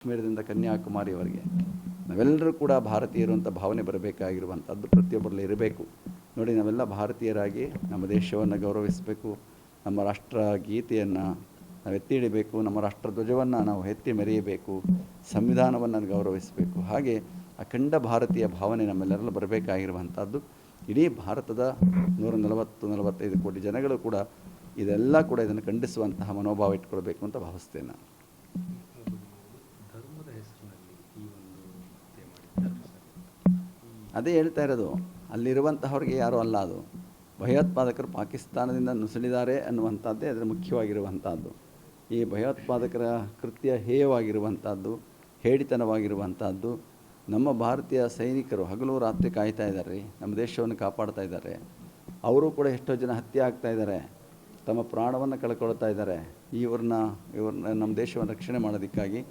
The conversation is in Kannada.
ಕಾಶ್ಮೀರದಿಂದ ಕನ್ಯಾಕುಮಾರಿಯವರೆಗೆ ನಾವೆಲ್ಲರೂ ಕೂಡ ಭಾರತೀಯರು ಅಂತ ಭಾವನೆ ಬರಬೇಕಾಗಿರುವಂಥದ್ದು ಪ್ರತಿಯೊಬ್ಬರಲ್ಲಿ ಇರಬೇಕು. ನೋಡಿ, ನಾವೆಲ್ಲ ಭಾರತೀಯರಾಗಿ ನಮ್ಮ ದೇಶವನ್ನು ಗೌರವಿಸಬೇಕು, ನಮ್ಮ ರಾಷ್ಟ್ರ ಗೀತೆಯನ್ನು ನಾವು ಎತ್ತಿ ಹಿಡಿಬೇಕು, ನಮ್ಮ ರಾಷ್ಟ್ರ ಧ್ವಜವನ್ನು ನಾವು ಎತ್ತಿ ಮೆರೆಯಬೇಕು, ಸಂವಿಧಾನವನ್ನು ಗೌರವಿಸಬೇಕು. ಹಾಗೆ ಅಖಂಡ ಭಾರತೀಯ ಭಾವನೆ ನಮ್ಮೆಲ್ಲರಲ್ಲೂ ಬರಬೇಕಾಗಿರುವಂಥದ್ದು. ಇಡೀ ಭಾರತದ 140-145 ಕೋಟಿ ಜನಗಳು ಕೂಡ ಇದೆಲ್ಲ ಕೂಡ ಇದನ್ನು ಖಂಡಿಸುವಂತಹ ಮನೋಭಾವ ಇಟ್ಕೊಳ್ಬೇಕು ಅಂತ ಭಾವಿಸ್ತೇನೆ ನಾನು. ಅದೇ ಹೇಳ್ತಾ ಇರೋದು, ಅಲ್ಲಿರುವಂತಹವ್ರಿಗೆ ಯಾರೂ ಅಲ್ಲ, ಅದು ಭಯೋತ್ಪಾದಕರು ಪಾಕಿಸ್ತಾನದಿಂದ ನುಸುಳಿದ್ದಾರೆ ಅನ್ನುವಂಥದ್ದೇ ಅದರ ಮುಖ್ಯವಾಗಿರುವಂಥದ್ದು. ಈ ಭಯೋತ್ಪಾದಕರ ಕೃತ್ಯ ಹೇಯವಾಗಿರುವಂಥದ್ದು, ಹೇಡಿತನವಾಗಿರುವಂಥದ್ದು. ನಮ್ಮ ಭಾರತೀಯ ಸೈನಿಕರು ಹಗಲು ರಾತ್ರಿ ಕಾಯ್ತಾ ಇದ್ದಾರೆ, ನಮ್ಮ ದೇಶವನ್ನು ಕಾಪಾಡ್ತಾ ಇದ್ದಾರೆ. ಅವರು ಕೂಡ ಎಷ್ಟೋ ಜನ ಹತ್ಯೆ ಆಗ್ತಾ ಇದ್ದಾರೆ, ತಮ್ಮ ಪ್ರಾಣವನ್ನು ಕಳ್ಕೊಳ್ತಾ ಇದ್ದಾರೆ. ಇವ್ರನ್ನ ನಮ್ಮ ದೇಶವನ್ನು ರಕ್ಷಣೆ ಮಾಡೋದಕ್ಕಾಗಿ